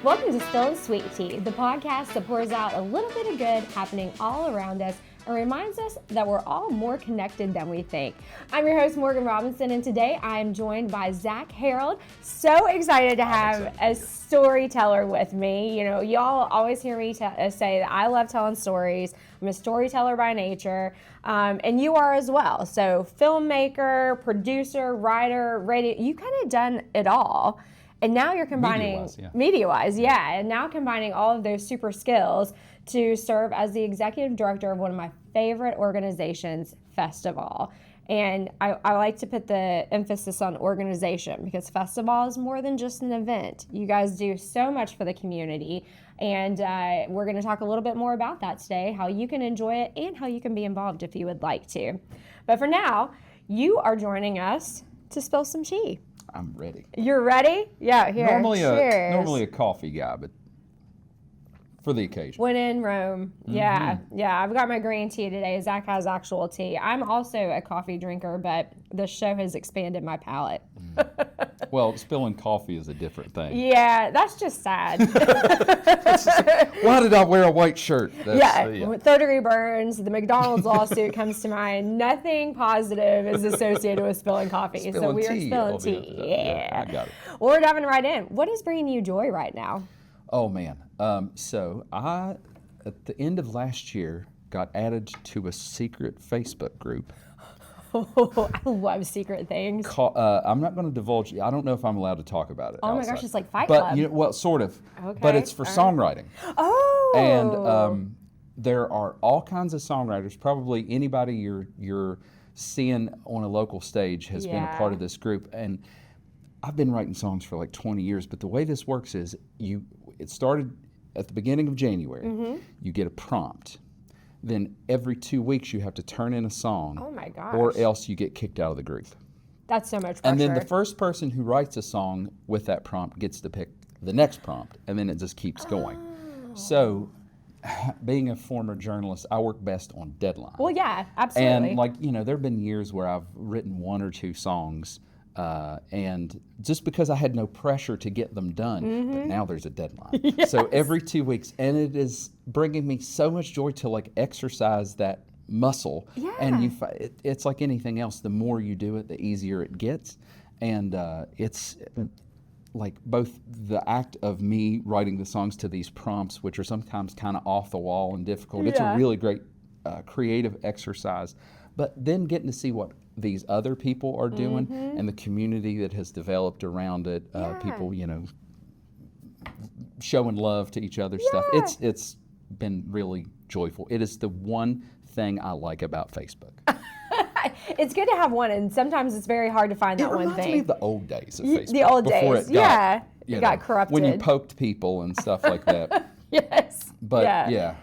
Welcome to Spillin Sweet Tea, the podcast that pours out a little bit of good happening all around us and reminds us that we're all more connected than we think. I'm your host, Morgan Robinson, and today I am joined by Zack Harold. So excited to have a storyteller with me. You know, y'all always hear me say that I love telling stories. I'm a storyteller by nature, and you are as well. So filmmaker, producer, writer, radio, you kind of done it all. And now you're combining, media-wise, and now combining all of those super skills to serve as the executive director of one of my favorite organizations, FestivALL. And I like to put the emphasis on organization because FestivALL is more than just an event. You guys do so much for the community, and we're going to talk a little bit more about that today, how you can enjoy it and how you can be involved if you would like to. But for now, you are joining us to spill some tea. I'm ready. You're ready? Yeah, here. Cheers. Normally a coffee guy, but for the occasion. When in Rome. Yeah. I've got my green tea today. Zack has actual tea. I'm also a coffee drinker, but the show has expanded my palate. Well, spilling coffee is a different thing. Yeah, that's just sad. Why did I wear a white shirt? Third-degree burns, the McDonald's lawsuit comes to mind. Nothing positive is associated with spilling coffee. So we are spilling tea. Yeah. I got it. Well, we're diving right in. What is bringing you joy right now? Oh, man. So I, at the end of last year, got added to a secret Facebook group. Oh, I love secret things. I'm not going to divulge. I don't know if I'm allowed to talk about it. Oh outside. My gosh, it's like Fight Club. But you know, well, sort of. Okay. But it's for songwriting. Oh. And there are all kinds of songwriters. Probably anybody you're seeing on a local stage has been a part of this group. And I've been writing songs for like 20 years. But the way this works is it started at the beginning of January. Mm-hmm. You get a prompt. Then every 2 weeks you have to turn in a song. Oh my gosh. Or else you get kicked out of the group. That's so much pressure. And then the first person who writes a song with that prompt gets to pick the next prompt, and then it just keeps going. So, being a former journalist, I work best on deadline. Well, yeah, absolutely. And there have been years where I've written one or two songs, and just because I had no pressure to get them done, but now there's a deadline. Yes. So every 2 weeks, and it is bringing me so much joy to exercise that muscle. Yeah. And it's like anything else. The more you do it, the easier it gets. And it's like both the act of me writing the songs to these prompts, which are sometimes kind of off the wall and difficult. It's a really great creative exercise. But then getting to see what these other people are doing and the community that has developed around it, people, showing love to each other stuff. It's been really joyful. It is the one thing I like about Facebook. It's good to have one, and sometimes it's very hard to find that one thing. It reminds me of the old days of Facebook. The old days, it got corrupted. When you poked people and stuff like that. Yes. But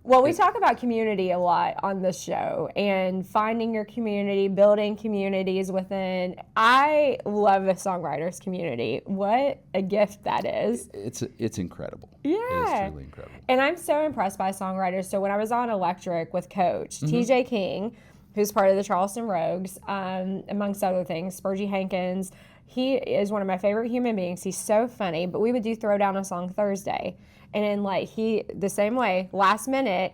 Well, we talk about community a lot on this show and finding your community, building communities within. I love the songwriters community. What a gift that is. It's incredible. Yeah. It is truly incredible. And I'm so impressed by songwriters. So when I was on Electric with Coach, TJ King, who's part of the Charleston Rogues, amongst other things, Spurgie Hankins, he is one of my favorite human beings. He's so funny, but we would do Throw Down a Song Thursday. And then he, the same way, last minute,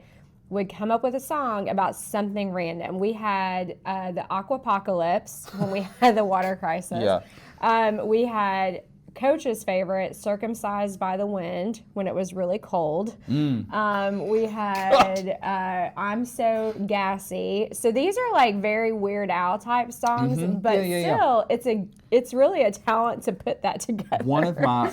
would come up with a song about something random. We had the Aquapocalypse when we had the water crisis. Yeah. We had Coach's favorite, Circumcised by the Wind, when it was really cold. We had I'm So Gassy. So these are very Weird Al type songs, but still, it's really a talent to put that together. One of my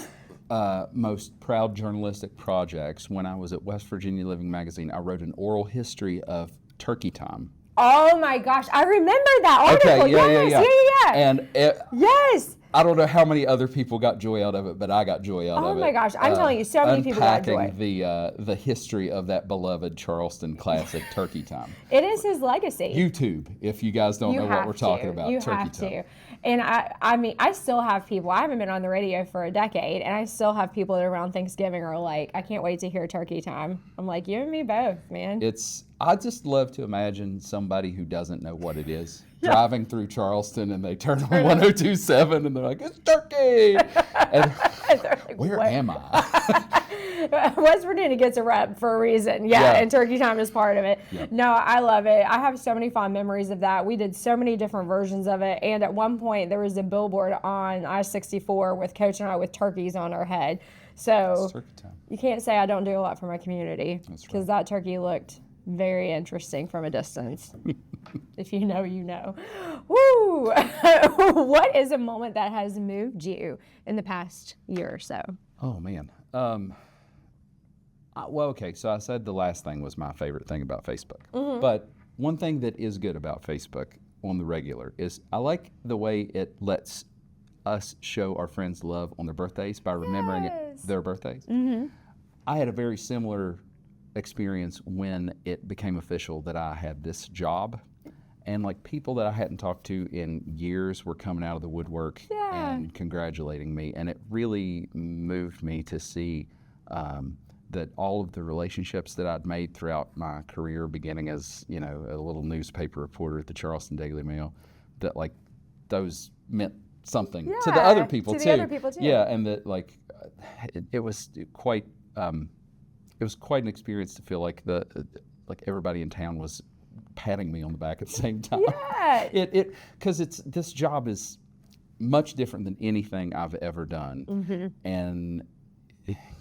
most proud journalistic projects, when I was at West Virginia Living Magazine, I wrote an oral history of Turkey Time. Oh my gosh, I remember that article. Okay, yeah. And yes. I don't know how many other people got joy out of it, but I got joy out of it. Oh my gosh, I'm telling you, so many people got joy. Unpacking the history of that beloved Charleston classic, Turkey Time. It is his legacy. YouTube, if you guys don't know what we're talking about, Turkey Time. And I mean, I still have people, I haven't been on the radio for a decade, and I still have people that around Thanksgiving are like, I can't wait to hear Turkey Time. I'm like, you and me both, man. I just love to imagine somebody who doesn't know what it is driving through Charleston, and they turn on 102.7 and they're like, it's turkey. like, where what? am I? West Virginia gets a rep for a reason. Yeah, and turkey time is part of it. Yeah. No, I love it. I have so many fond memories of that. We did so many different versions of it. And at one point, there was a billboard on I-64 with Coach and I with turkeys on our head. So It's turkey time. you can't say I don't do a lot for my community. That's Because right. that turkey looked very interesting from a distance. If you know, you know. Woo! What is a moment that has moved you in the past year or so? Oh, man. Well, okay, so I said the last thing was my favorite thing about Facebook. But one thing that is good about Facebook on the regular is I like the way it lets us show our friends love on their birthdays by remembering their birthdays. I had a very similar experience when it became official that I had this job. And like people that I hadn't talked to in years were coming out of the woodwork and congratulating me. And it really moved me to see that all of the relationships that I'd made throughout my career, beginning as, you know, a little newspaper reporter at the Charleston Daily Mail, that like those meant something to the other people too. Yeah, and that like it was quite an experience to feel like like everybody in town was patting me on the back at the same time. Yeah. Because this job is much different than anything I've ever done, and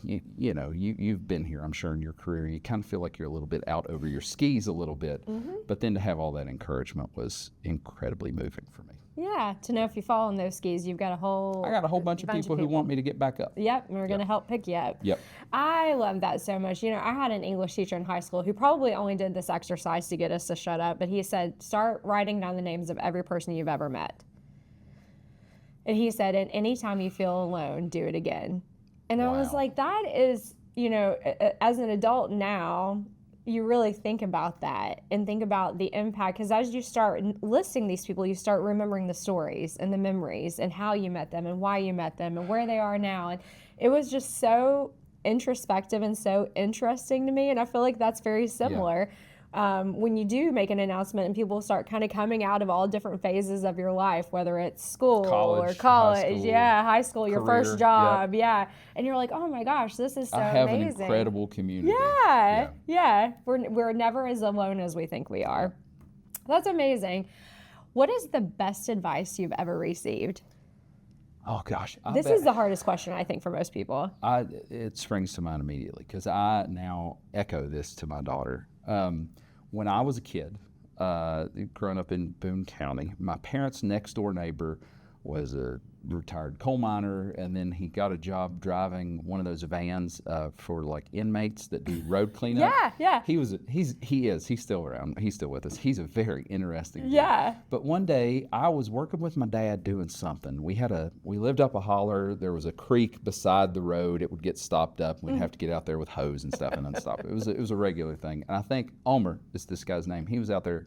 you know, you've been here, I'm sure, in your career. You kind of feel like you're a little bit out over your skis a little bit, but then to have all that encouragement was incredibly moving for me. Yeah, to know if you fall on those skis, you've got a whole bunch of people who want me to get back up. Yep, and we're going to help pick you up. Yep. I love that so much. You know, I had an English teacher in high school who probably only did this exercise to get us to shut up, but he said, start writing down the names of every person you've ever met. And he said, and anytime you feel alone, do it again. And I was like, that is, you know, as an adult now, you really think about that and think about the impact, because as you start listing these people, you start remembering the stories and the memories and how you met them and why you met them and where they are now. And it was just so introspective and so interesting to me. And I feel like that's very similar. When you do make an announcement and people start kind of coming out of all different phases of your life, whether it's school or college, high school, your career, first job, and you're like, oh my gosh, this is so amazing. I have an incredible community. Yeah. We're never as alone as we think we are. That's amazing. What is the best advice you've ever received? Oh gosh, this is the hardest question, I think, for most people. It springs to mind immediately because I now echo this to my daughter. When I was a kid, growing up in Boone County, my parents' next door neighbor was a retired coal miner, and then he got a job driving one of those vans for like inmates that do road cleanup. He's still around. He's still with us. He's a very interesting dude. But one day I was working with my dad doing something. We lived up a holler. There was a creek beside the road. It would get stopped up. We'd have to get out there with hose and stuff and unstop it. It was a regular thing. And I think Omer is this guy's name. He was out there.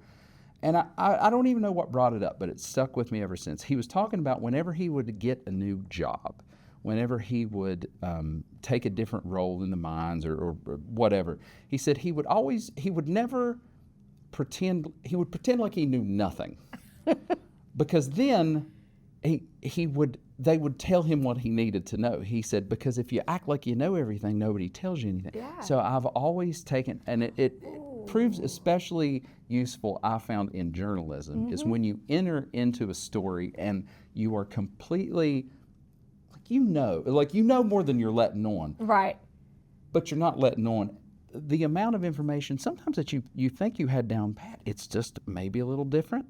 And I don't even know what brought it up, but it stuck with me ever since. He was talking about whenever he would get a new job, whenever he would take a different role in the mines or whatever. He said he would pretend like he knew nothing. Because then they would tell him what he needed to know. He said, because if you act like you know everything, nobody tells you anything. So I've always taken, and it proves especially useful, I found, in journalism, is when you enter into a story and you are completely, you know more than you're letting on. Right. But you're not letting on. The amount of information sometimes that you think you had down pat, it's just maybe a little different.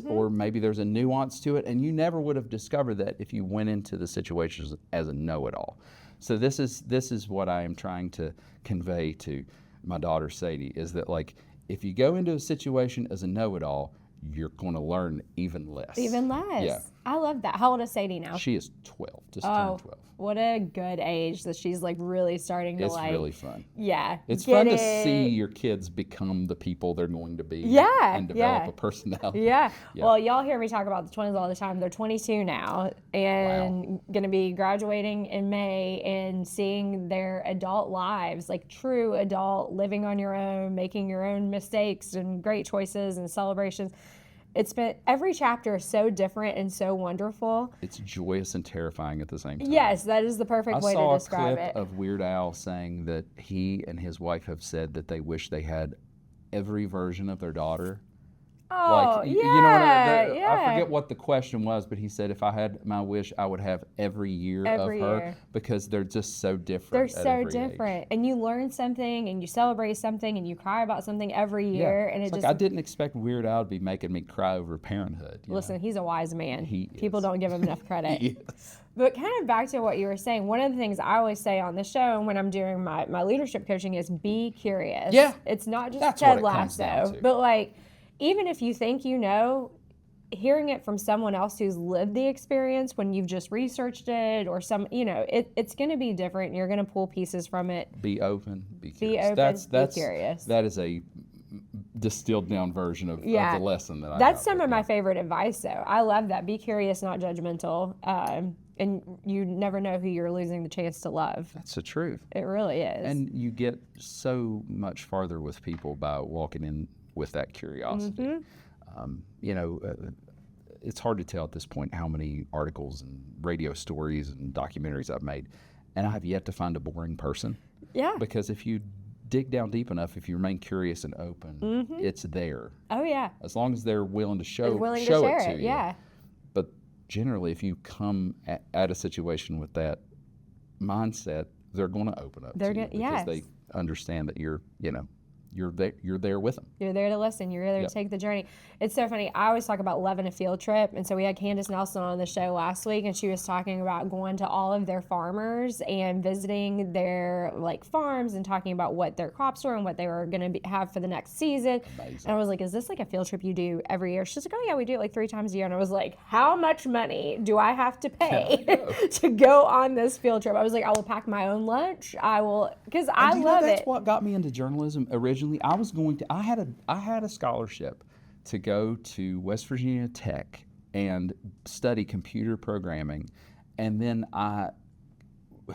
Or maybe there's a nuance to it, and you never would have discovered that if you went into the situation as a know-it-all. So this is what I am trying to convey to my daughter Sadie, is that like if you go into a situation as a know-it-all, you're going to learn even less. Even less. Yeah. I love that. How old is Sadie now? She is 12, just turned 12. What a good age that she's like really starting to It's really fun. Yeah. It's fun to see your kids become the people they're going to be and develop a personality. Yeah. Well, y'all hear me talk about the twins all the time. They're 22 now and going to be graduating in May and seeing their adult lives, like true adult, living on your own, making your own mistakes and great choices and celebrations. It's been, every chapter is so different and so wonderful. It's joyous and terrifying at the same time. Yes, that is the perfect way to describe I saw a it. clip of Weird Al saying that he and his wife have said that they wish they had every version of their daughter. Oh, like, yeah, you know what yeah. I forget what the question was, but he said if I had my wish, I would have every year of her because they're just so different. They're so different. And you learn something and you celebrate something and you cry about something every year. Yeah. And it's like, I didn't expect Weird Al to be making me cry over parenthood. Listen, he's a wise man. People don't give him enough credit. Yes. But kind of back to what you were saying, one of the things I always say on the show and when I'm doing my leadership coaching is be curious. Yeah. It's not just That's Ted what it comes down Lasso, to. but like, even if you think you know, hearing it from someone else who's lived the experience when you've just researched it or it's going to be different and you're going to pull pieces from it. Be open, be curious. Be curious. That is a distilled down version of the lesson that I That's some of my favorite advice, though. I love that. Be curious, not judgmental. And you never know who you're losing the chance to love. That's the truth. It really is. And you get so much farther with people by walking in with that curiosity. It's hard to tell at this point how many articles and radio stories and documentaries I've made, and I have yet to find a boring person. Yeah. Because if you dig down deep enough, if you remain curious and open, it's there. Oh, yeah. As long as they're willing to show it to you. Yeah. But generally, if you come at a situation with that mindset, they're going to open up to you because they understand that you're there with them. You're there to listen. You're there to take the journey. It's so funny. I always talk about loving a field trip. And so we had Candace Nelson on the show last week, and she was talking about going to all of their farmers and visiting their farms and talking about what their crops were and what they were going to have for the next season. Amazing. And I was like, is this like a field trip you do every year? She's like, oh yeah, we do it like 3 times a year. And I was like, how much money do I have to pay to go on this field trip? I was like, I will pack my own lunch. I will, because I love it. That's what got me into journalism originally. I had a scholarship to go to West Virginia Tech and study computer programming, and then I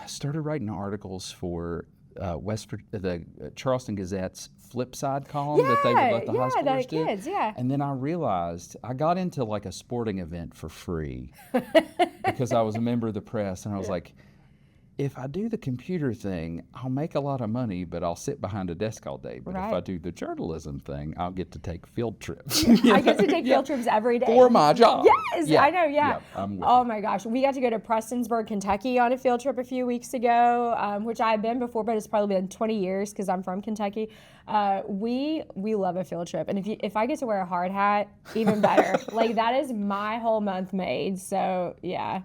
started writing articles for the Charleston Gazette's flip side column that they would let the high schoolers do. Kids, And then I realized I got into like a sporting event for free because I was a member of the press, and I was like, if I do the computer thing, I'll make a lot of money, but I'll sit behind a desk all day. But if I do the journalism thing, I'll get to take field trips. I get to take field trips every day. For my job. Yes, I know, oh my gosh. We got to go to Prestonsburg, Kentucky on a field trip a few weeks ago, which I've been before, but it's probably been 20 years because I'm from Kentucky. We love a field trip. And if I get to wear a hard hat, even better. That is my whole month made. So, yeah.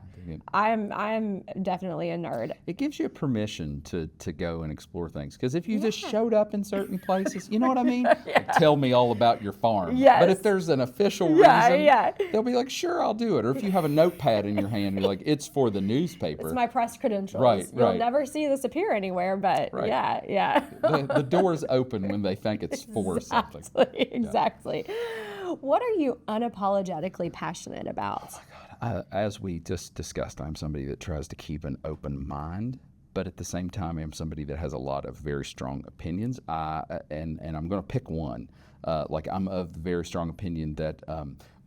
I'm definitely a nerd. It gives you permission to go and explore things. Because if you just showed up in certain places, you know what I mean? Tell me all about your farm. Yes. But if there's an official reason, they'll be like, sure, I'll do it. Or if you have a notepad in your hand, you're like, it's for the newspaper. It's my press credentials. Right. You'll never see this appear anywhere, but the door's open when they think it's for something. Exactly. What are you unapologetically passionate about? Oh my God. As we just discussed, I'm somebody that tries to keep an open mind, but at the same time, I'm somebody that has a lot of very strong opinions. And I'm going to pick one. I'm of the very strong opinion that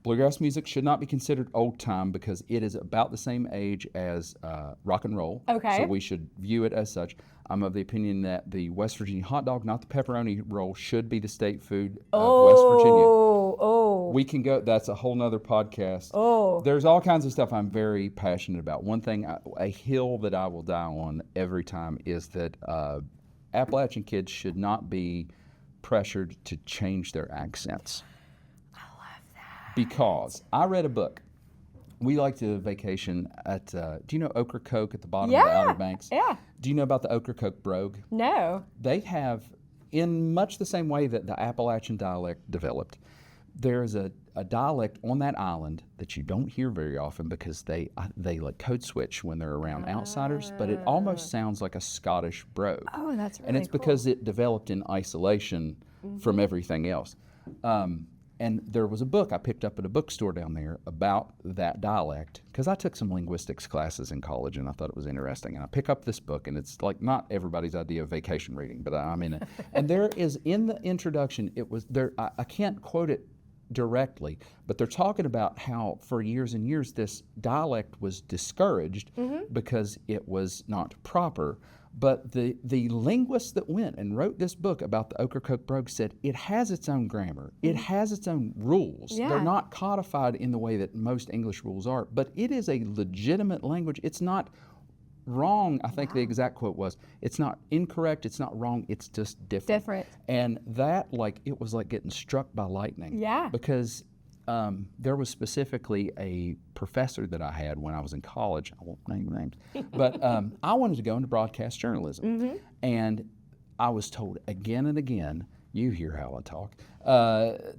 bluegrass music should not be considered old time because it is about the same age as rock and roll. Okay. So we should view it as such. I'm of the opinion that the West Virginia hot dog, not the pepperoni roll, should be the state food of West Virginia. We can go, that's a whole nother podcast. There's all kinds of stuff I'm very passionate about. One thing, a hill that I will die on every time is that Appalachian kids should not be pressured to change their accents. I love that. Because I read a book. We like to vacation at, do you know Ocracoke at the bottom of the Outer Banks? Yeah. Do you know about the Ocracoke brogue? No. They have, in much the same way that the Appalachian dialect developed, there is a dialect on that island that you don't hear very often because they like code switch when they're around outsiders, but it almost sounds like a Scottish brogue. Oh, that's really And it's because it developed in isolation from everything else. And there was a book I picked up at a bookstore down there about that dialect because I took some linguistics classes in college and I thought it was interesting. And I pick up this book, and it's like not everybody's idea of vacation reading, but I'm in it. And there is in the introduction, it was there. I can't quote it directly, but they're talking about how for years and years this dialect was discouraged because it was not proper. But the linguists that went and wrote this book about the Ocracoke brogue said it has its own grammar. It has its own rules. Yeah. They're not codified in the way that most English rules are, but it is a legitimate language. It's not wrong. I think the exact quote was, it's not incorrect, it's not wrong, it's just different. And that, like, it was like getting struck by lightning. Yeah. Because there was specifically a professor that I had when I was in college. I won't name names, but I wanted to go into broadcast journalism, and I was told again and again. You hear how I talk.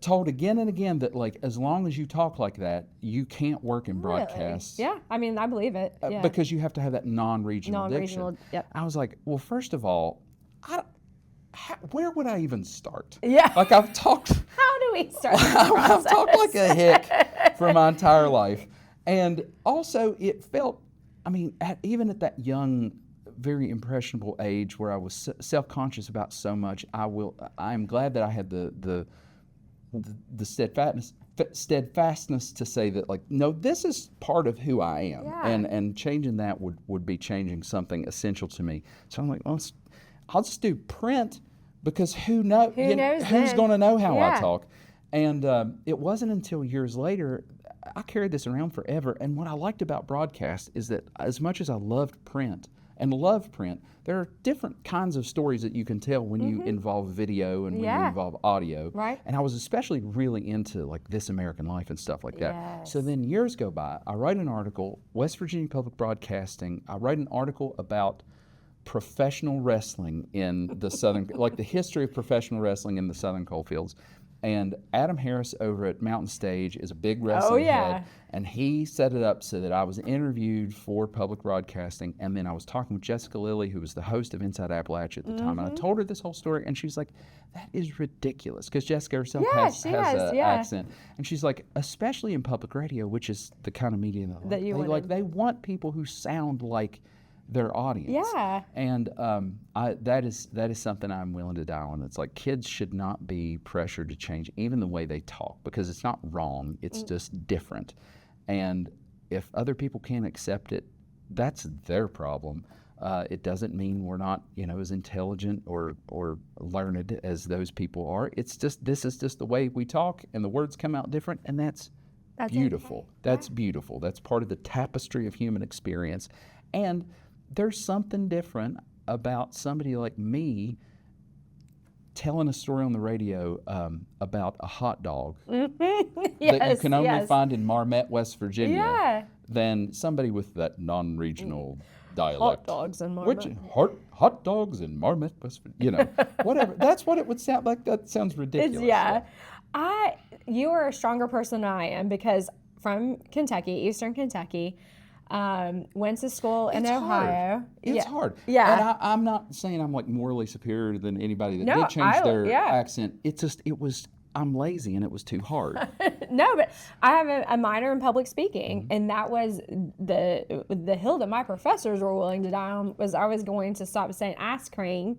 Told again and again that, like, as long as you talk like that, you can't work in broadcasts. Really? Yeah, I mean, I believe it. Yeah. Because you have to have that non-regional diction. Yep. I was like, well, first of all, where would I even start? Yeah. Like, I've talked. How do we start this I've process? talked like a hick for my entire life. And also, it felt, I mean, even at that young, very impressionable age where I was self-conscious about so much, I am glad that I had the steadfastness to say that, like, no, this is part of who I am. Yeah. And changing that would be changing something essential to me. So I'm like, well, I'll just do print, because who's going to know how I talk? And it wasn't until years later, I carried this around forever. And what I liked about broadcast is that as much as I loved print and love print, there are different kinds of stories that you can tell when you involve video and when you involve audio. Right. And I was especially really into, like, This American Life and stuff like that. Yes. So then years go by, I write an article, West Virginia Public Broadcasting, I write an article about professional wrestling in the Southern, like the history of professional wrestling in the Southern Coalfields. And Adam Harris over at Mountain Stage is a big wrestling head, and he set it up so that I was interviewed for public broadcasting, and then I was talking with Jessica Lilly, who was the host of Inside Appalachia at the time, and I told her this whole story, and she's like, that is ridiculous, because Jessica herself has an accent. And she's like, especially in public radio, which is the kind of media that they want people who sound like their audience. Yeah. And that is something I'm willing to die on. It's like, kids should not be pressured to change even the way they talk, because it's not wrong, it's just different. And if other people can't accept it, that's their problem. It doesn't mean we're not, as intelligent or learned as those people are. It's just, this is just the way we talk, and the words come out different, and that's beautiful. Okay. That's beautiful. That's part of the tapestry of human experience. And there's something different about somebody like me telling a story on the radio about a hot dog that you can only find in Marmet, West Virginia, than somebody with that non-regional dialect. Hot dogs in Marmet. Hot dogs in Marmet, West Virginia. Whatever. That's what it would sound like. That sounds ridiculous. You are a stronger person than I am, because from Kentucky, Eastern Kentucky. Went to school in Ohio. It's hard. Yeah. And I'm not saying I'm, like, morally superior than anybody that did change their accent. I'm lazy and it was too hard. No, but I have a minor in public speaking, and that was the hill that my professors were willing to die on, was I was going to stop saying ice cream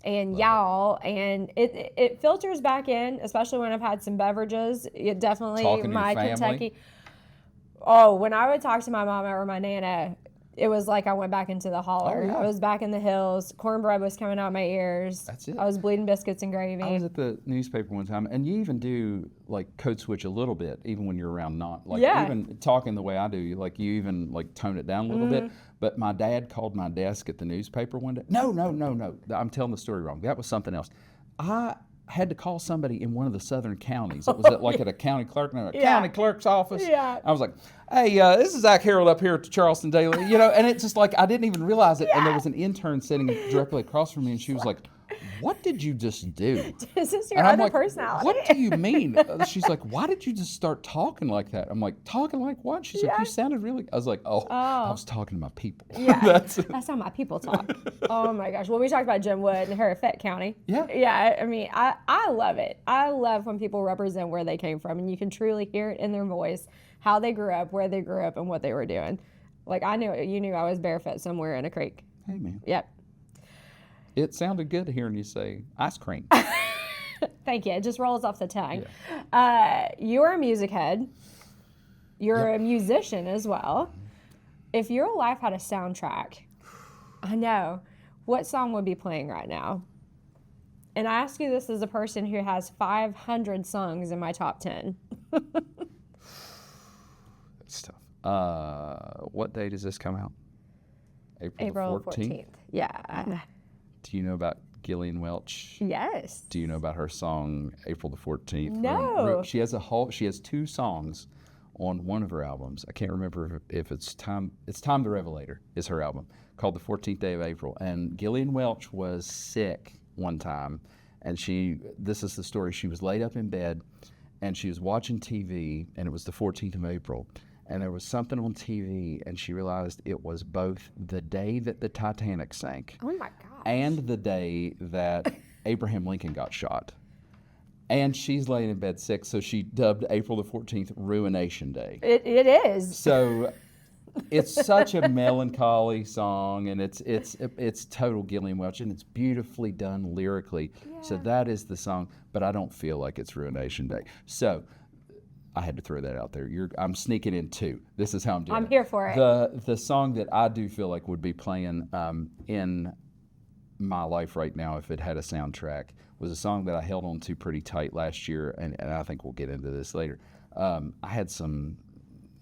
and y'all, and it filters back in, especially when I've had some beverages. It definitely, Talking my to your family. Kentucky. Oh, when I would talk to my mama or my nana, it was like I went back into the holler. Oh, yeah. I was back in the hills. Cornbread was coming out my ears. That's it. I was bleeding biscuits and gravy. I was at the newspaper one time, and you even do, like, code switch a little bit, even when you're around even talking the way I do. You even, like, tone it down a little bit. But my dad called my desk at the newspaper one day. No. I'm telling the story wrong. That was something else. I had to call somebody in one of the southern counties. It was at a county clerk, county clerk's office. Yeah. I was like, hey, this is Zack Harold up here at the Charleston Daily, and it's just like, I didn't even realize it. And there was an intern sitting directly across from me, and she was like, what did you just do? Is this your other personality? What do you mean? She's like, why did you just start talking like that? I'm like, talking like what? She's like, you sounded really... I was like, I was talking to my people. Yeah, that's how my people talk. Oh my gosh. Well, we talked about Jim Wood and her at Fett County. Yeah. Yeah, I mean, I love it. I love when people represent where they came from, and you can truly hear it in their voice, how they grew up, where they grew up, and what they were doing. Like, you knew I was barefoot somewhere in a creek. Hey, man. Yep. It sounded good hearing you say ice cream. Thank you. It just rolls off the tongue. Yeah. You're a music head. You're a musician as well. If your life had a soundtrack, I know, what song would be playing right now? And I ask you this as a person who has 500 songs in my top 10. That's tough. What day does this come out? April 14th. Yeah. Do you know about Gillian Welch? Yes. Do you know about her song April the 14th? No. She has two songs on one of her albums. I can't remember if it's Time the Revelator is her album, called The 14th Day of April. And Gillian Welch was sick one time, and this is the story. She was laid up in bed, and she was watching TV, and it was the 14th of April, and there was something on TV, and she realized it was both the day that the Titanic sank. Oh my gosh. And the day that Abraham Lincoln got shot. And she's laying in bed sick, so she dubbed April the 14th Ruination Day. It is. So it's such a melancholy song, and it's total Gillian Welch, and it's beautifully done lyrically. Yeah. So that is the song, but I don't feel like it's Ruination Day. So I had to throw that out there. I'm sneaking in two. This is how I'm doing it. I'm here for it. The song that I do feel like would be playing in my life right now, if it had a soundtrack, was a song that I held on to pretty tight last year, and I think we'll get into this later. I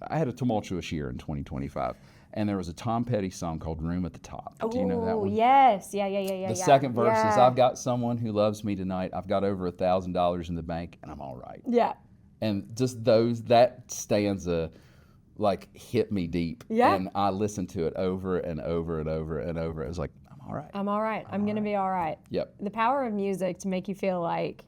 had a tumultuous year in 2025, and there was a Tom Petty song called Room at the Top. Do you know that one? Yes. Yeah. The second verse is, I've got someone who loves me tonight. I've got over $1,000 in the bank, and I'm all right. Yeah. And just that stanza like hit me deep. Yeah. And I listened to it over and over and over and over. It was like, all right. I'm all right. I'm going to be all right. Yep. The power of music to make you feel like,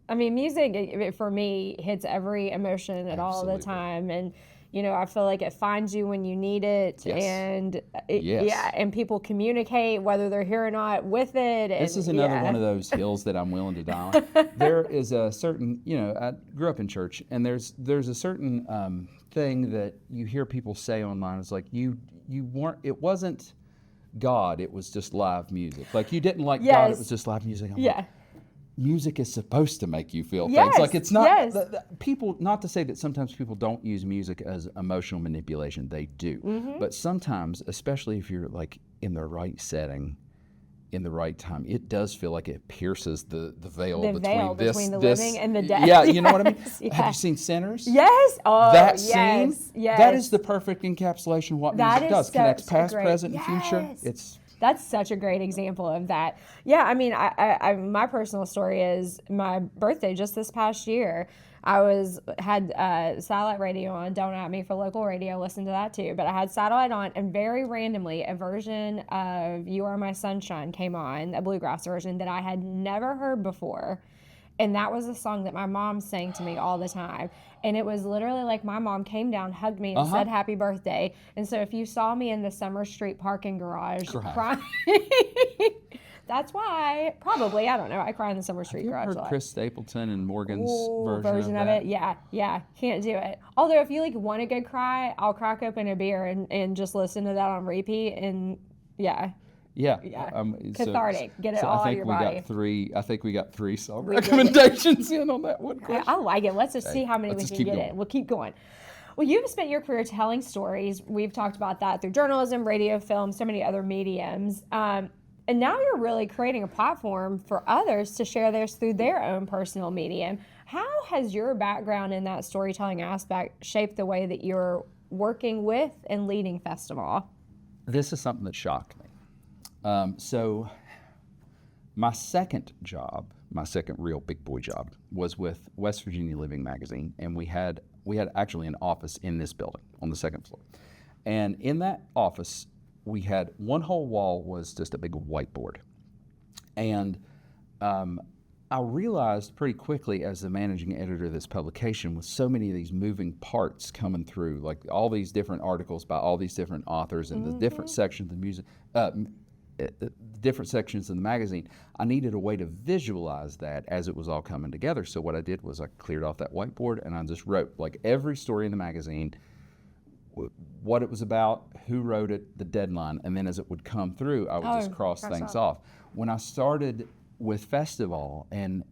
music for me hits every emotion at all the time. And, I feel like it finds you when you need it. Yes. And, and people communicate whether they're here or not with it. And, this is another one of those hills that I'm willing to die on. There is a certain, I grew up in church, and there's a certain thing that you hear people say online. It's like, it wasn't God, it was just live music. Like, you didn't like God, it was just live music. I'm like, music is supposed to make you feel things. Like, it's not people, not to say that sometimes people don't use music as emotional manipulation. They do. Mm-hmm. But sometimes, especially if you're like in the right setting, in the right time, it does feel like it pierces the veil between the living and the dead. Yeah, you know what I mean? Yes. Have you seen Sinners? Yes. Oh, that yes. scene, yes. that is the perfect encapsulation of what music does. Connects past, present, and future. That's such a great example of that. Yeah, I my personal story is my birthday just this past year. I had satellite radio on. Don't at me for local radio. Listen to that too. But I had satellite on, and very randomly, a version of "You Are My Sunshine" came on, a bluegrass version that I had never heard before. And that was a song that my mom sang to me all the time. And it was literally like my mom came down, hugged me, and said happy birthday. And so if you saw me in the Summer Street parking garage crying, that's why, probably, I don't know, I cry in the Summer Street garage. Have you heard Chris Stapleton and Morgan's version of it? Yeah, can't do it. Although if you want a good cry, I'll crack open a beer and just listen to that on repeat, and Yeah. Cathartic. Get it all out of your body. I think we got three song recommendations in on that one question. I like it. Let's just see how many we can get in. We'll keep going. Well, you've spent your career telling stories. We've talked about that through journalism, radio, film, so many other mediums. And now you're really creating a platform for others to share theirs through their own personal medium. How has your background in that storytelling aspect shaped the way that you're working with and leading FestivALL? This is something that shocked me. So my second real big boy job was with West Virginia Living magazine, and we had actually an office in this building on the second floor. And in that office, we had one whole wall was just a big whiteboard. And I realized pretty quickly as the managing editor of this publication, with so many of these moving parts coming through, like all these different articles by all these different authors and the different sections of music, different sections of the magazine, I needed a way to visualize that as it was all coming together. So what I did was I cleared off that whiteboard and I just wrote like every story in the magazine, what it was about, who wrote it, the deadline, and then as it would come through, I would just cross things off. When I started with FestivALL, and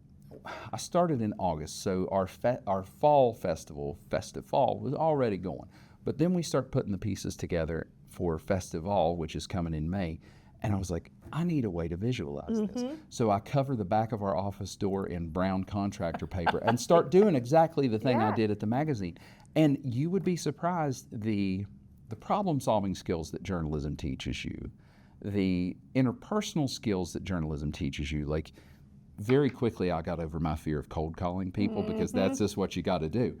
I started in August, so our fall festival, FestivALL, was already going. But then we start putting the pieces together for FestivALL, which is coming in May. And I was like, I need a way to visualize this. So I cover the back of our office door in brown contractor paper and start doing exactly the thing I did at the magazine. And you would be surprised the problem-solving skills that journalism teaches you, the interpersonal skills that journalism teaches you. Like, very quickly I got over my fear of cold calling people because that's just what you got to do.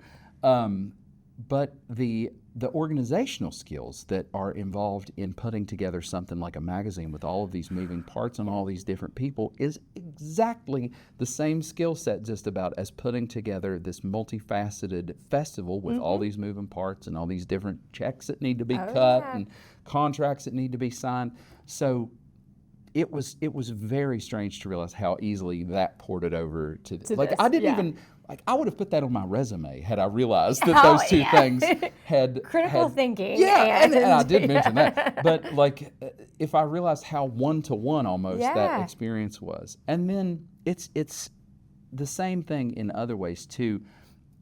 But the organizational skills that are involved in putting together something like a magazine with all of these moving parts and all these different people is exactly the same skill set just about as putting together this multifaceted festival with all these moving parts and all these different checks that need to be cut and contracts that need to be signed. So it was very strange to realize how easily that ported over to this. Like, I didn't even, like, I would have put that on my resume had I realized that those two things had critical thinking. Yeah, and I did mention that. But like, if I realized how one-to-one almost that experience was, and then it's the same thing in other ways too.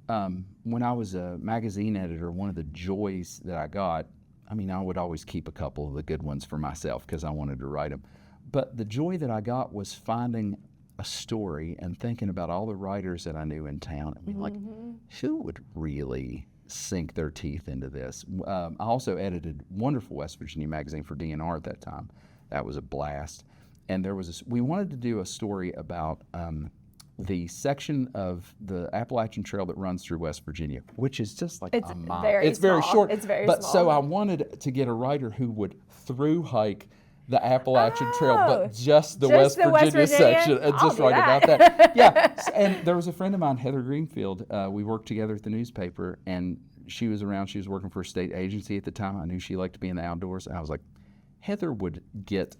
When I was a magazine editor, one of the joys that I got, I mean, I would always keep a couple of the good ones for myself because I wanted to write them. But the joy that I got was finding a story and thinking about all the writers that I knew in town. I mean, like, who would really sink their teeth into this? I also edited wonderful West Virginia magazine for DNR at that time. That was a blast. And we wanted to do a story about the section of the Appalachian Trail that runs through West Virginia, which is just like a mile. It's very short. It's very small. So I wanted to get a writer who would through hike the Appalachian Trail, but just the West Virginia section, and just write about that. Yeah, and there was a friend of mine, Heather Greenfield. We worked together at the newspaper, and she was around. She was working for a state agency at the time. I knew she liked to be in the outdoors, and I was like, Heather would get,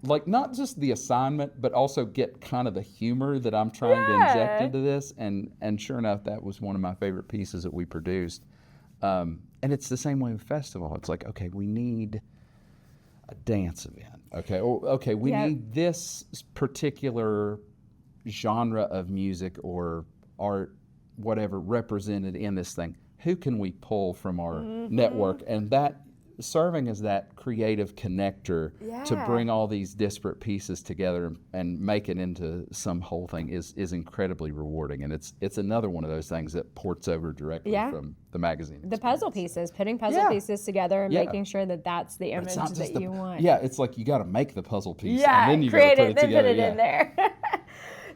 like, not just the assignment, but also get kind of the humor that I'm trying to inject into this. And sure enough, that was one of my favorite pieces that we produced. And it's the same way with FestivALL. It's like, okay, we need a dance event. Okay, we need this particular genre of music or art, whatever, represented in this thing. Who can we pull from our network? And that serving as that creative connector to bring all these disparate pieces together and make it into some whole thing is incredibly rewarding. And it's another one of those things that ports over directly from the magazine experience. The puzzle pieces, putting puzzle pieces together and making sure that that's the image that you want. Yeah, it's like you got to make the puzzle piece and then you got to put it together. Put it in there.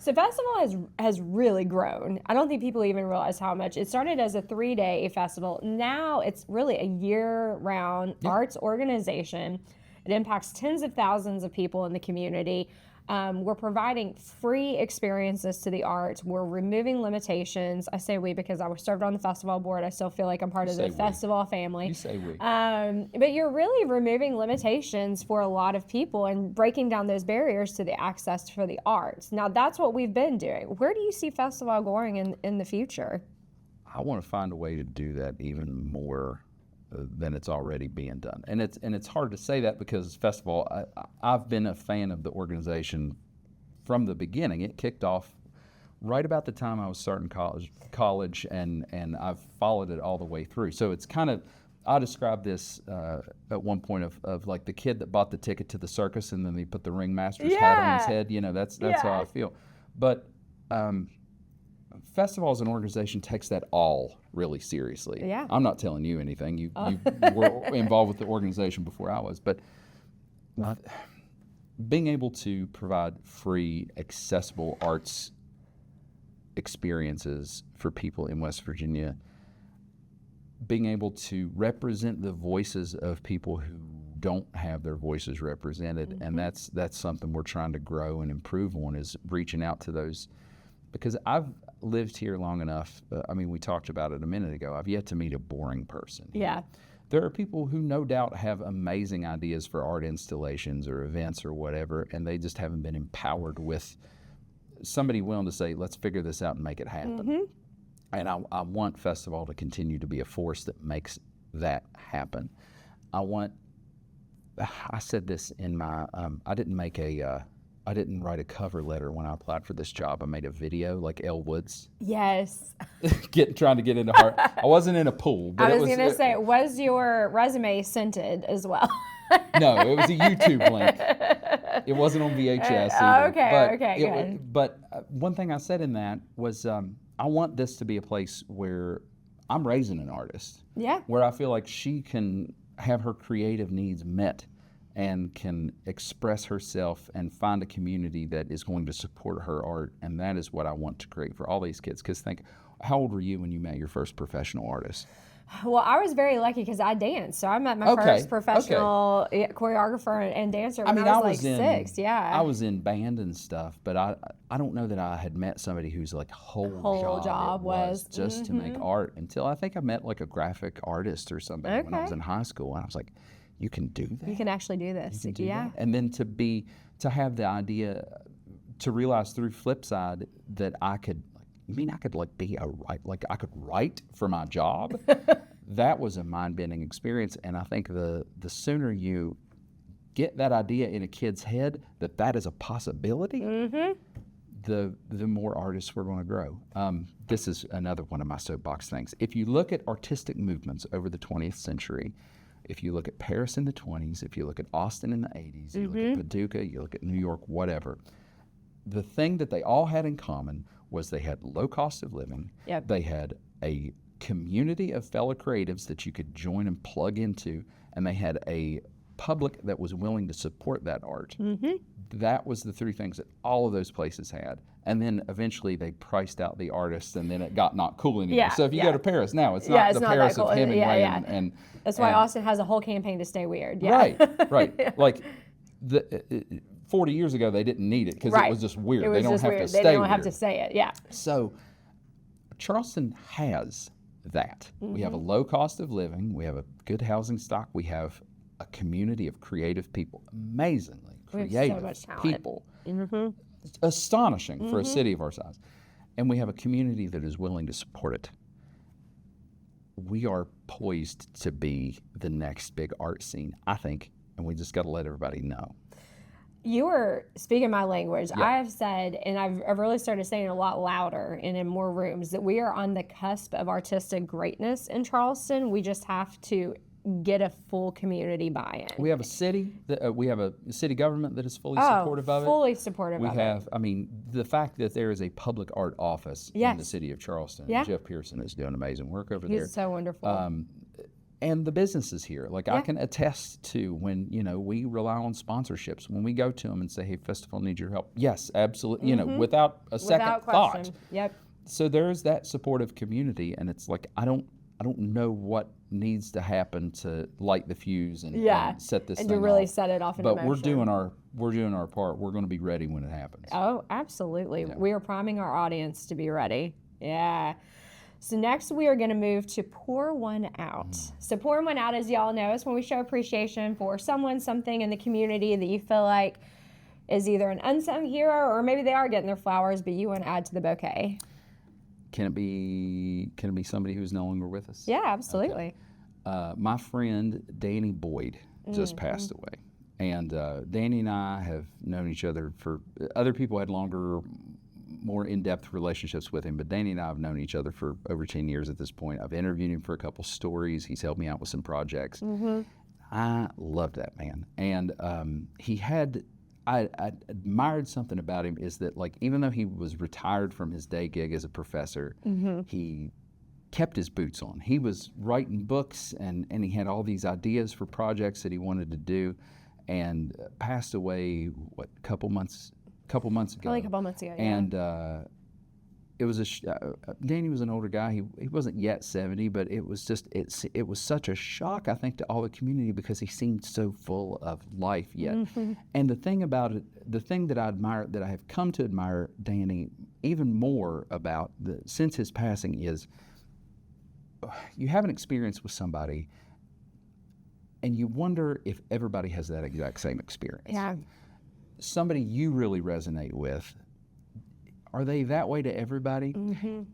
So FestivALL has really grown. I don't think people even realize how much. It started as a 3-day festival. Now it's really a year-round arts organization. It impacts tens of thousands of people in the community. We're providing free experiences to the arts. We're removing limitations. I say we because I was served on the festival board. I still feel like I'm part of the festival family. You say we. But you're really removing limitations for a lot of people and breaking down those barriers to the access for the arts. Now, that's what we've been doing. Where do you see FestivALL going in the future? I want to find a way to do that even more than it's already being done. And it's hard to say that because FestivALL, I've been a fan of the organization from the beginning. It kicked off right about the time I was starting college and I've followed it all the way through. So it's kind of, I described this at one point of like the kid that bought the ticket to the circus and then they put the ringmaster's hat on his head. You know, that's how I feel. But FestivALL as an organization takes that all really seriously. Yeah. I'm not telling you anything. You were involved with the organization before I was. But being able to provide free, accessible arts experiences for people in West Virginia, being able to represent the voices of people who don't have their voices represented, and that's something we're trying to grow and improve on, is reaching out to those. Because I've lived here long enough, I mean, we talked about it a minute ago, I've yet to meet a boring person. Yeah. There are people who no doubt have amazing ideas for art installations or events or whatever, and they just haven't been empowered with somebody willing to say, let's figure this out and make it happen. And I want FestivALL to continue to be a force that makes that happen. I said this in my, I didn't make a I didn't write a cover letter when I applied for this job. I made a video like Elle Woods, Yes. trying to get into heart. I wasn't in a pool, but I was going to say, was your resume scented as well? No, it was a YouTube link. It wasn't on VHS either. Okay, good. But one thing I said in that was, I want this to be a place where I'm raising an artist. Yeah. Where I feel like she can have her creative needs met and can express herself and find a community that is going to support her art. And that is what I want to create for all these kids. Because think, how old were you when you met your first professional artist? Well, I was very lucky because I danced. So I met my first professional choreographer and dancer when I was like 6. Yeah. I was in band and stuff, but I don't know that I had met somebody whose like whole job was just to make art until I think I met like a graphic artist or somebody when I was in high school. And I was like, you can do that? You can actually do this. You can do that? And then to have the idea, to realize through Flipside that I could, I could write for my job. That was a mind-bending experience, and I think the sooner you get that idea in a kid's head that is a possibility, the more artists we're going to grow. This is another one of my soapbox things. If you look at artistic movements over the 20th century, if you look at Paris in the 20s, if you look at Austin in the 80s, you look at Paducah, you look at New York, whatever, the thing that they all had in common was they had low cost of living. Yep. They had a community of fellow creatives that you could join and plug into, and they had a public that was willing to support that art. That was the 3 things that all of those places had. And then eventually they priced out the artists, and then it got not cool anymore. Yeah, so if you go to Paris now, it's not the Paris of Hemingway. And that's why Austin has a whole campaign to stay weird. Yeah. Right. Like 40 years ago, they didn't need it because it was just weird. They don't have to say it. Yeah. So Charleston has that. We have a low cost of living. We have a good housing stock. We have a community of creative people, amazingly creative people. It's astonishing for a city of our size. And we have a community that is willing to support it. We are poised to be the next big art scene, I think, and we just got to let everybody know. You were speaking my language. Yeah. I have said, and I've really started saying it a lot louder and in more rooms, that we are on the cusp of artistic greatness in Charleston. We just have to get a full community buy-in. We have a city, we have a city government that is fully supportive of it. Fully supportive of it. We have, the fact that there is a public art office in the city of Charleston. Yeah. Jeff Pearson is doing amazing work over there. He's so wonderful. And the businesses here, I can attest to when, we rely on sponsorships. When we go to them and say, hey, festival needs your help. Yes, absolutely, without a second thought. Yep. So there's that supportive community, and it's like, I don't know what needs to happen to light the fuse and set this thing and to really off. set it off in But motion. we're doing our part. We're going to be ready when it happens. Oh, absolutely. Yeah. We are priming our audience to be ready. Yeah. So next we are going to move to Pour One Out. So Pour One Out, as y'all know, is when we show appreciation for someone, something in the community that you feel like is either an unsung hero or maybe they are getting their flowers, but you want to add to the bouquet. Can it be somebody who's no longer with us? Yeah, absolutely. Okay. My friend Danny Boyd just passed away. And Danny and I have known each other for, other people had longer, more in-depth relationships with him, but Danny and I have known each other for over 10 years at this point. I've interviewed him for a couple stories. He's helped me out with some projects. I loved that man. And I admired something about him is that, even though he was retired from his day gig as a professor, he kept his boots on. He was writing books, and he had all these ideas for projects that he wanted to do, and passed away, a couple months ago. Probably a couple months ago, yeah. And it was Danny was an older guy. He wasn't yet 70, but it was just it was such a shock, I think, to all the community because he seemed so full of life yet. And the thing about it, the thing that I admire, that I have come to admire Danny even more about since his passing is you have an experience with somebody and you wonder if everybody has that exact same experience. Yeah. Somebody you really resonate with, are they that way to everybody?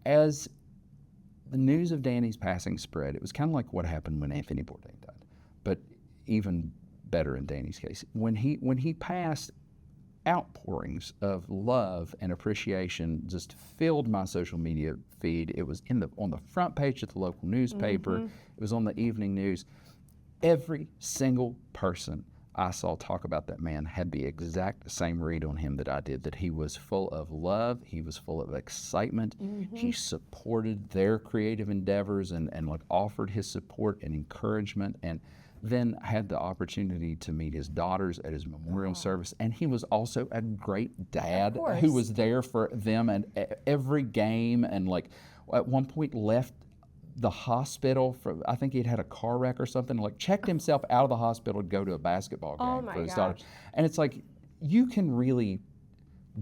As the news of Danny's passing spread, it was kind of like what happened when Anthony Bourdain died, but even better in Danny's case. When he passed, outpourings of love and appreciation just filled my social media feed. It was on the front page of the local newspaper. It was on the evening news. Every single person I saw talk about that man had the exact same read on him that I did, that he was full of love, he was full of excitement, he supported their creative endeavors and like offered his support and encouragement, and then had the opportunity to meet his daughters at his memorial service. And he was also a great dad who was there for them at every game, and like at one point left the hospital for, I think he'd had a car wreck or something, like checked himself out of the hospital to go to a basketball game for his daughter. And it's like, you can really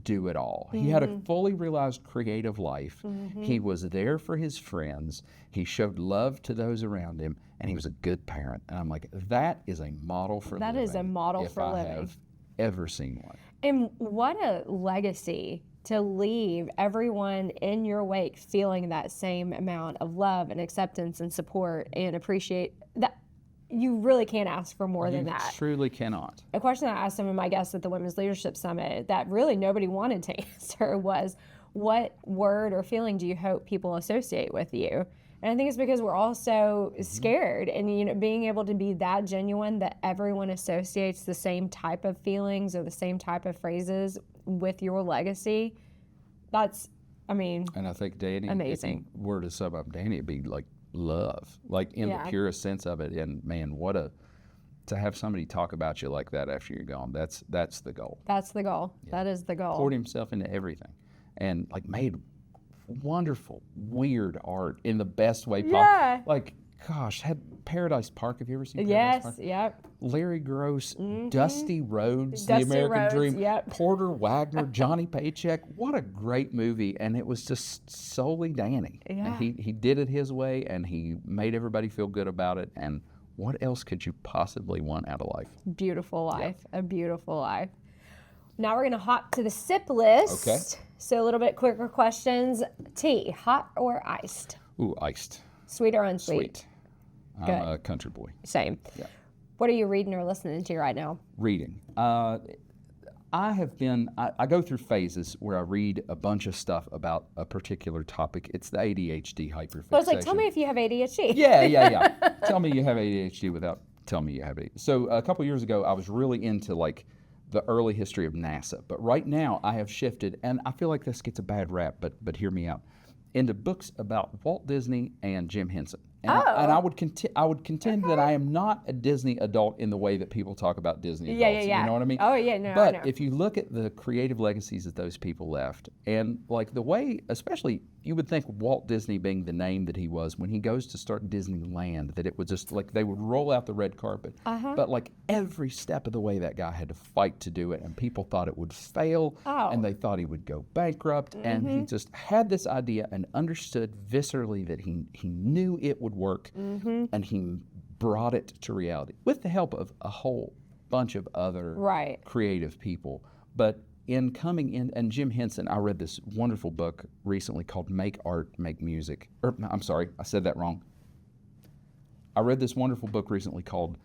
do it all. He had a fully realized creative life. He was there for his friends. He showed love to those around him, and he was a good parent. And I'm like, that is a model for living. That is a model for living. If I have ever seen one. And what a legacy to leave everyone in your wake feeling that same amount of love and acceptance and support and appreciate that. You really can't ask for more than that. You truly cannot. A question I asked some of my guests at the Women's Leadership Summit that really nobody wanted to answer was, what word or feeling do you hope people associate with you? And I think it's because we're all so scared, and being able to be that genuine that everyone associates the same type of feelings or the same type of phrases with your legacy. That's, and I think, Danny, amazing. If you were to sum up Danny, it'd be like love, like in the purest sense of it. And man, to have somebody talk about you like that after you're gone, that's the goal. That's the goal. Yeah. That is the goal. Poured himself into everything, and like made wonderful, weird art in the best way possible. Yeah. Like, gosh, had Paradise Park. Have you ever seen Paradise Park? Yes, yep. Larry Gross, Dusty Rhodes, The American Dream, Porter Wagner, Johnny Paycheck. What a great movie. And it was just solely Danny. Yeah. And he did it his way, and he made everybody feel good about it. And what else could you possibly want out of life? Beautiful life. Yep. A beautiful life. Now we're going to hop to the sip list. Okay. So a little bit quicker questions. Tea, hot or iced? Ooh, iced. Sweet or unsweet? Sweet. I'm a country boy. Same. Yeah. What are you reading or listening to right now? Reading. I go through phases where I read a bunch of stuff about a particular topic. It's the ADHD hyperfixation. Well, it's like, tell me if you have ADHD. Yeah. Tell me you have ADHD without telling me you have ADHD. So a couple years ago, I was really into like the early history of NASA. But right now, I have shifted, and I feel like this gets a bad rap, but hear me out, into books about Walt Disney and Jim Henson. And I would contend that I am not a Disney adult in the way that people talk about Disney adults. Yeah. You know what I mean? Oh, yeah, no, But I know. if you look at the creative legacies that those people left, and like the way, especially, you would think Walt Disney being the name that he was, when he goes to start Disneyland, that it would just, like, they would roll out the red carpet. But like every step of the way, that guy had to fight to do it, and people thought it would fail, and they thought he would go bankrupt, and he just had this idea and understood viscerally that he knew it would work, and he brought it to reality with the help of a whole bunch of other creative people. But in coming in, and Jim Henson, I read this wonderful book recently called Make Art, Make Music. I'm sorry, I said that wrong. I read this wonderful book recently called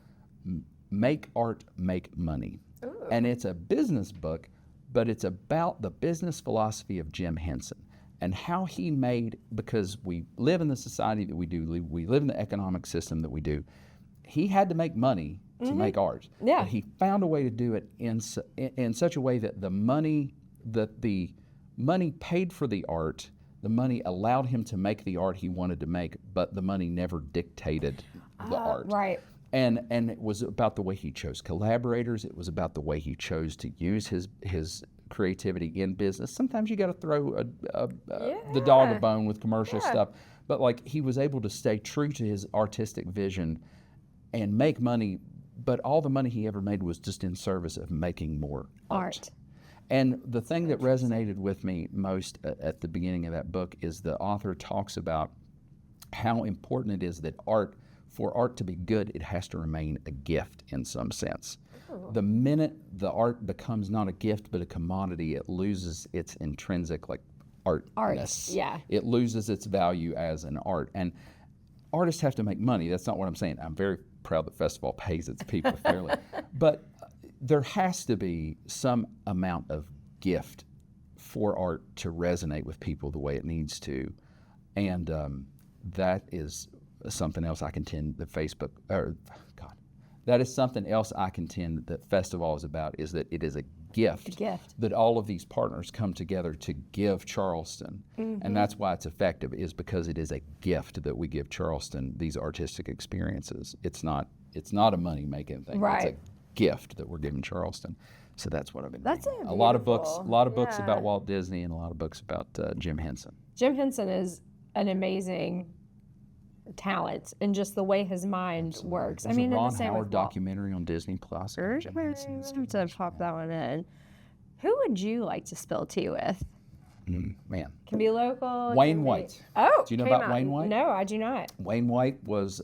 Make Art, Make Money. Ooh. And it's a business book, but it's about the business philosophy of Jim Henson and how he made, because we live in the society that we do, we live in the economic system that we do, he had to make money to make art. Yeah. But he found a way to do it in such a way that the money paid for the art, the money allowed him to make the art he wanted to make, but the money never dictated the art. Right. And it was about the way he chose collaborators. It was about the way he chose to use his creativity in business. Sometimes you got to throw the dog a bone with commercial stuff, but like he was able to stay true to his artistic vision and make money, but all the money he ever made was just in service of making more art. And the thing that resonated with me most at the beginning of that book is the author talks about how important it is that for art to be good, it has to remain a gift in some sense. Oh. The minute the art becomes not a gift but a commodity, it loses its intrinsic like artness. Yeah. It loses its value as an art. And artists have to make money. That's not what I'm saying. I'm very proud that FestivALL pays its people fairly. But there has to be some amount of gift for art to resonate with people the way it needs to, and that is something else I contend that that is something else I contend that FestivALL is about, is that it is a gift that all of these partners come together to give Charleston. And that's why it's effective, is because it is a gift that we give Charleston, these artistic experiences. It's not a money-making thing. Right. It's a gift that we're giving Charleston. So that's what I've been reading. Beautiful. A lot of books about Walt Disney, and a lot of books about Jim Henson. Jim Henson is an amazing talent, and just the way his mind works. There's a Ron Howard documentary on Disney Plus. Jim Henson. To pop that one in. Who would you like to spill tea with? Man. Can be local. Wayne White. Oh, do you know about Wayne White? No, I do not. Wayne White was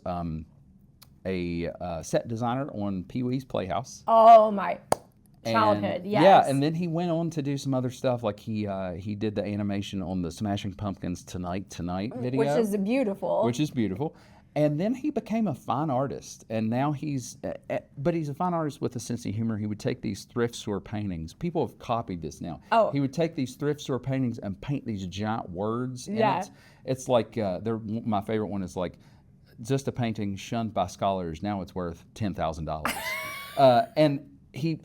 a set designer on Pee-wee's Playhouse. Oh, my childhood, yes. Yeah, and then he went on to do some other stuff, like he did the animation on the Smashing Pumpkins Tonight video. Which is beautiful. And then he became a fine artist, and now but he's a fine artist with a sense of humor. He would take these thrift store paintings. People have copied this now. Oh. He would take these thrift store paintings and paint these giant words. Yeah. And it's like, my favorite one is like, just a painting shunned by scholars, now it's worth $10,000. And he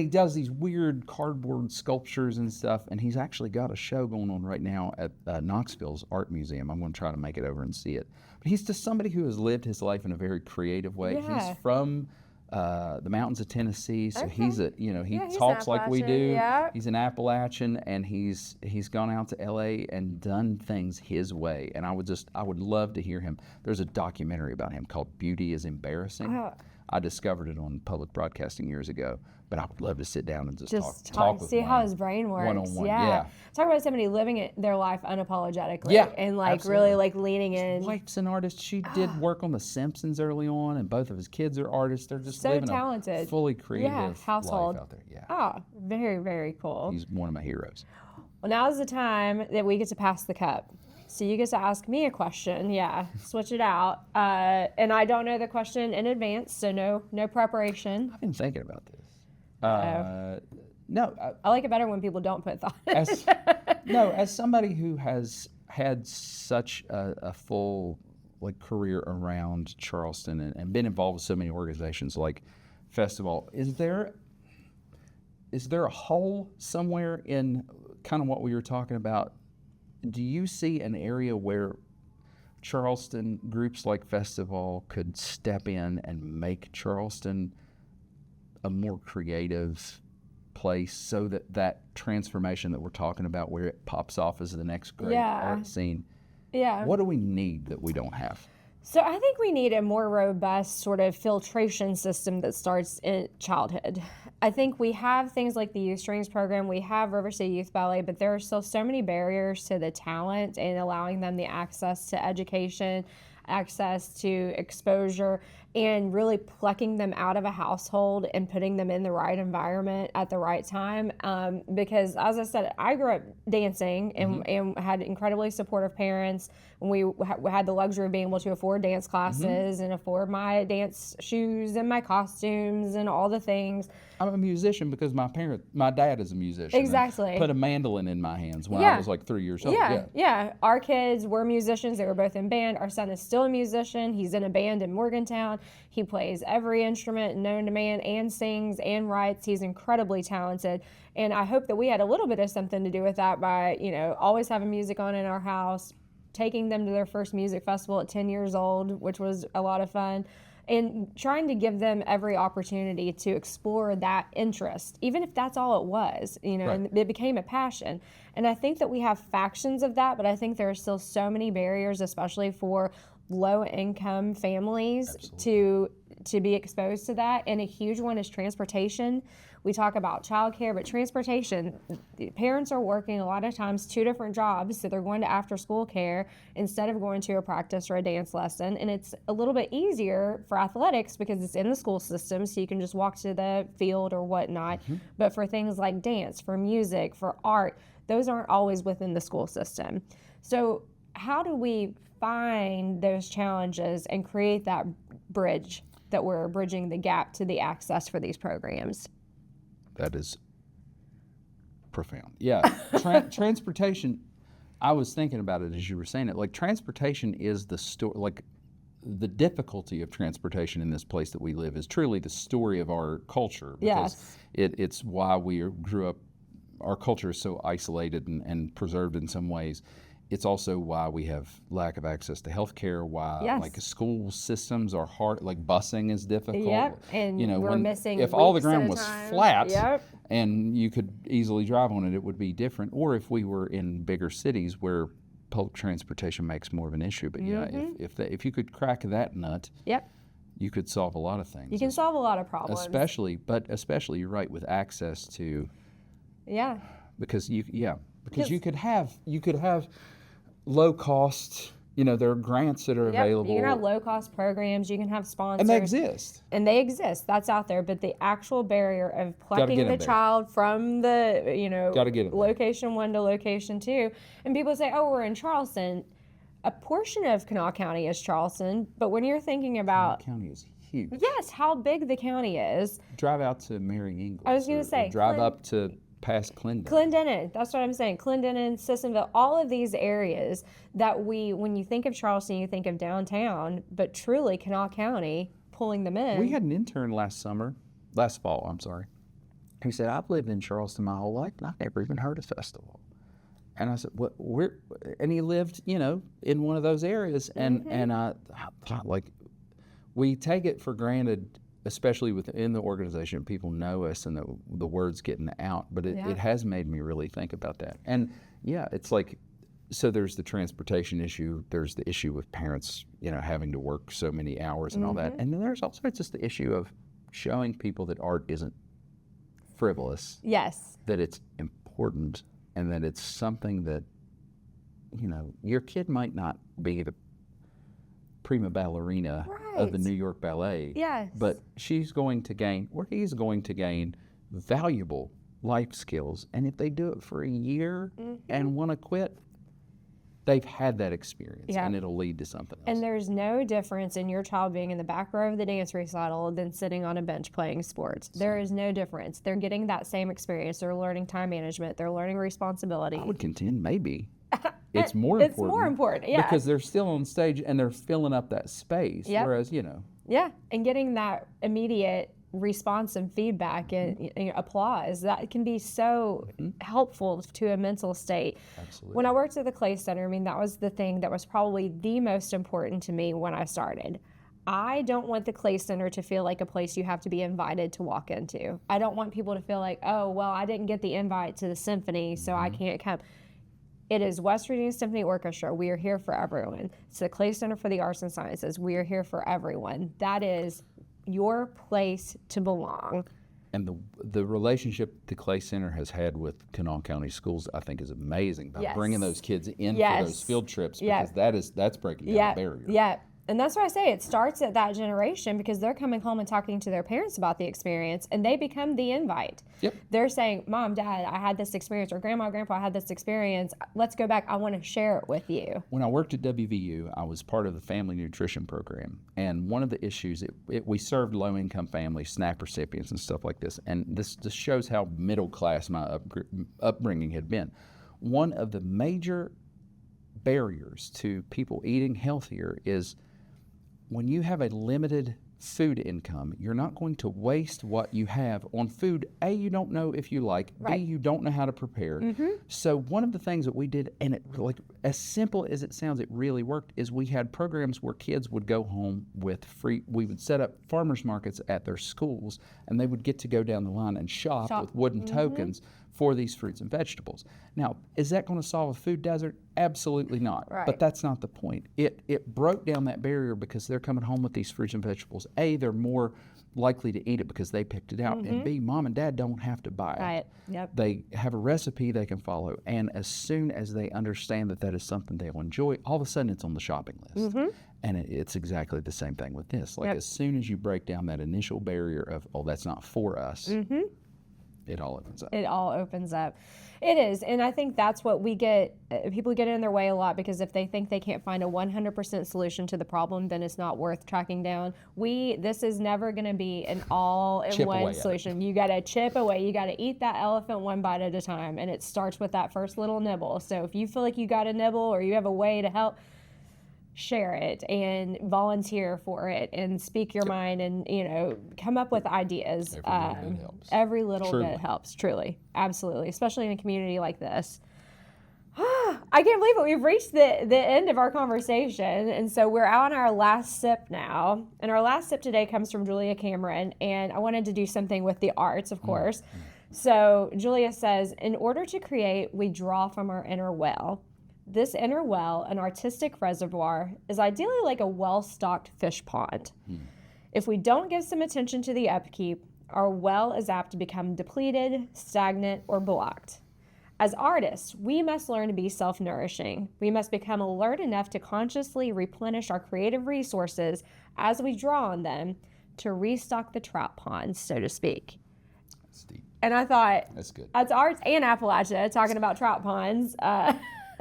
does these weird cardboard sculptures and stuff, and he's actually got a show going on right now at Knoxville's Art Museum. I'm going to try to make it over and see it. But he's just somebody who has lived his life in a very creative way. Yeah. He's from the mountains of Tennessee, so Okay. He talks like we do. Yeah. He's an Appalachian, and he's gone out to LA and done things his way. And I would love to hear him. There's a documentary about him called Beauty is Embarrassing. I discovered it on public broadcasting years ago, but I would love to sit down and just talk with see Wayne how his brain works. one-on-one. Yeah. Talk about somebody living their life unapologetically. Yeah, And like absolutely. really like leaning in. His wife's an artist. She did work on The Simpsons early on, and both of his kids are artists. They're just So living talented. a fully creative household life out there. Yeah. Oh, very, very cool. He's one of my heroes. Well, now's the time that we get to pass the cup. So you get to ask me a question. Yeah, switch it out. And I don't know the question in advance, so no preparation. I've been thinking about this. I like it better when people don't put thought. As somebody who has had such a full career around Charleston and been involved with so many organizations like FestivALL, is there a hole somewhere in kind of what we were talking about? Do you see an area where Charleston groups like FestivALL could step in and make Charleston a more creative place, so that transformation that we're talking about, where it pops off as the next great art scene? Yeah. What do we need that we don't have? So I think we need a more robust sort of filtration system that starts in childhood. I think we have things like the Youth Strings program, we have River City Youth Ballet, but there are still so many barriers to the talent and allowing them the access to education, access to exposure, and really plucking them out of a household and putting them in the right environment at the right time. Because as I said, I grew up dancing and had incredibly supportive parents. We had the luxury of being able to afford dance classes and afford my dance shoes and my costumes and all the things. I'm a musician because my dad is a musician. Exactly. Put a mandolin in my hands when I was like 3 years old. Yeah. Our kids were musicians. They were both in band. Our son is still a musician. He's in a band in Morgantown. He plays every instrument known to man and sings and writes. He's incredibly talented. And I hope that we had a little bit of something to do with that by, always having music on in our house, taking them to their first music festival at 10 years old, which was a lot of fun, and trying to give them every opportunity to explore that interest, even if that's all it was, and it became a passion. And I think that we have factions of that, but I think there are still so many barriers, especially for low-income families, to be exposed to that. And a huge one is transportation. We talk about childcare, but transportation, parents are working a lot of times 2 different jobs, so they're going to after-school care instead of going to a practice or a dance lesson. And it's a little bit easier for athletics because it's in the school system, so you can just walk to the field or whatnot. But for things like dance, for music, for art, those aren't always within the school system. So how do we find those challenges and create that bridge that we're bridging the gap to the access for these programs? That is profound. Yeah, transportation. I was thinking about it as you were saying it. Like, transportation is the story. Like, the difficulty of transportation in this place that we live is truly the story of our culture. Because it's why we grew up. Our culture is so isolated and preserved in some ways. It's also why we have lack of access to health care, why like school systems are hard, like busing is difficult. Yep, and we're missing if all the ground was time. flat and you could easily drive on it, it would be different. Or if we were in bigger cities where public transportation makes more of an issue. But if you could crack that nut, you could solve a lot of things. You can solve a lot of problems. Especially you're right, with access to because you could have low cost, there are grants that are available. You can have low cost programs, you can have sponsors. And they exist. That's out there. But the actual barrier of plucking the child from the, location 1 to location 2. And people say, oh, we're in Charleston. A portion of Kanawha County is Charleston. But when you're thinking about... Kanawha County is huge. Yes, how big the county is. Drive out to Mary Ingles. I was going to say... drive up to... past Clendenin. Clendenin, that's what I'm saying. Clendenin, Sissonville, all of these areas that when you think of Charleston, you think of downtown, but truly Kanawha County pulling them in. We had an intern last fall, who said, I've lived in Charleston my whole life and I've never even heard of FestivALL. And I said, and he lived, in one of those areas. And I thought, we take it for granted, especially within the organization, people know us and the word's getting out, but it has made me really think about that. And it's like, so there's the transportation issue, there's the issue with parents, having to work so many hours and all that. And then there's also just the issue of showing people that art isn't frivolous. Yes. That it's important and that it's something that, your kid might not be the prima ballerina of the New York Ballet. Yes. But she's going to gain, or he's going to gain, valuable life skills. And if they do it for a year and want to quit, they've had that experience and it'll lead to something else. And there's no difference in your child being in the back row of the dance recital than sitting on a bench playing sports. There is no difference. They're getting that same experience. They're learning time management. They're learning responsibility. I would contend maybe. It's more important. It's more important, because they're still on stage and they're filling up that space. Whereas, and getting that immediate response and feedback and applause, that can be so helpful to a mental state. Absolutely. When I worked at the Clay Center, that was the thing that was probably the most important to me when I started. I don't want the Clay Center to feel like a place you have to be invited to walk into. I don't want people to feel like, oh, well, I didn't get the invite to the symphony, so I can't come. It is West Virginia Symphony Orchestra. We are here for everyone. It's the Clay Center for the Arts and Sciences. We are here for everyone. That is your place to belong. And the relationship the Clay Center has had with Kanawha County schools, I think, is amazing by bringing those kids in for those field trips, because that's breaking down the barrier. Yeah. And that's why I say it starts at that generation, because they're coming home and talking to their parents about the experience, and they become the invite. Yep. They're saying, Mom, Dad, I had this experience, or Grandma, Grandpa, I had this experience. Let's go back. I want to share it with you. When I worked at WVU, I was part of the family nutrition program. And one of the issues, we served low-income families, SNAP recipients and stuff like this. And this just shows how middle class my upbringing had been. One of the major barriers to people eating healthier is when you have a limited food income, you're not going to waste what you have on food, A, you don't know if you like, B, you don't know how to prepare. So one of the things that we did, and it, as simple as it sounds, it really worked, is we had programs where kids would go home with free, we would set up farmers markets at their schools, and they would get to go down the line and shop with wooden tokens for these fruits and vegetables. Now, is that going to solve a food desert? Absolutely not. But that's not the point. It broke down that barrier because they're coming home with these fruits and vegetables. A, they're more likely to eat it because they picked it out. And B, Mom and Dad don't have to buy it. They have a recipe they can follow. And as soon as they understand that that is something they'll enjoy, all of a sudden it's on the shopping list. And it's exactly the same thing with this. As soon as you break down that initial barrier of, oh, that's not for us, It all opens up. It all opens up. It is. And I think that's what we get. People get in their way a lot because if they think they can't find a 100% solution to the problem, then it's not worth tracking down. This is never going to be an all-in-one solution. You got to chip away. You got to eat that elephant one bite at a time. And it starts with that first little nibble. So if you feel like you got a nibble or you have a way to help, share it and volunteer for it and speak your mind and, come up with ideas. Every little bit helps, truly. Absolutely. Especially in a community like this. I can't believe it. We've reached the end of our conversation. And so we're on our last sip now. And our last sip today comes from Julia Cameron. And I wanted to do something with the arts, of course. So Julia says, in order to create, we draw from our inner well. This inner well, an artistic reservoir, is ideally like a well-stocked fish pond. If we don't give some attention to the upkeep, our well is apt to become depleted, stagnant, or blocked. As artists, we must learn to be self-nourishing. We must become alert enough to consciously replenish our creative resources as we draw on them to restock the trout ponds, so to speak. That's deep. And I thought, that's good. That's arts and Appalachia, talking about trout ponds.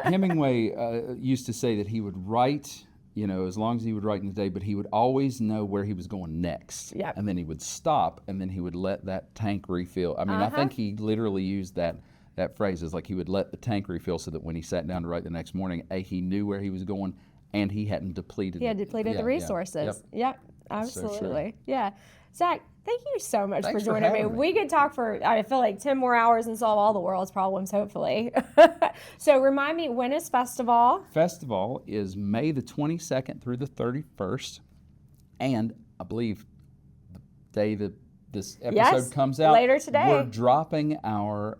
Hemingway used to say that he would write, as long as he would write in the day, but he would always know where he was going next. Yep. And then he would stop, and then he would let that tank refill. I mean, I think he literally used that phrase as like he would let the tank refill so that when he sat down to write the next morning, he knew where he was going, and he hadn't depleted. He had depleted the resources. Yep, absolutely. So yeah. Zach, thank you so much for joining me. We could talk for, I feel like, 10 more hours and solve all the world's problems, hopefully. So remind me, when is FestivALL? FestivALL is May the 22nd through the 31st. And I believe the day that this episode comes out, later today, we're dropping our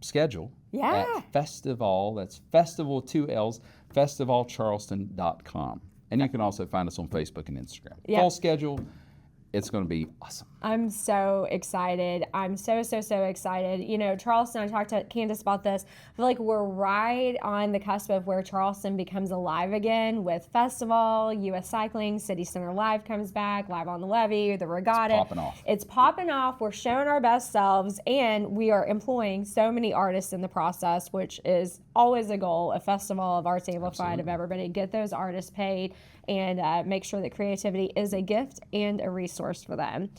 schedule at FestivALL. That's Festival, 2 L's, FestivALLCharleston.com. And you can also find us on Facebook and Instagram. Full schedule. It's going to be awesome. I'm so excited. I'm so excited. Charleston, I talked to Candace about this. I feel like we're right on the cusp of where Charleston becomes alive again with FestivALL, U.S. Cycling, City Center Live comes back, Live on the Levee, the Regatta. It's popping off. We're showing our best selves, and we are employing so many artists in the process, which is always a goal of FestivALL, of Arts Amplified, of everybody. Get those artists paid and make sure that creativity is a gift and a resource for them.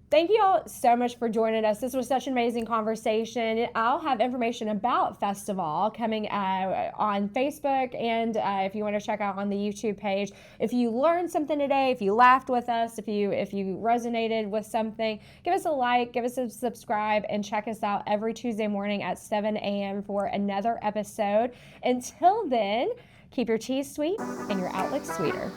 Thank you all so much for joining us. This was such an amazing conversation. I'll have information about FestivALL coming on Facebook, and if you want to check out on the YouTube page. If you learned something today, if you laughed with us, if you resonated with something, give us a like, give us a subscribe, and check us out every Tuesday morning at 7 a.m. for another episode. Until then, keep your teas sweet and your outlooks sweeter.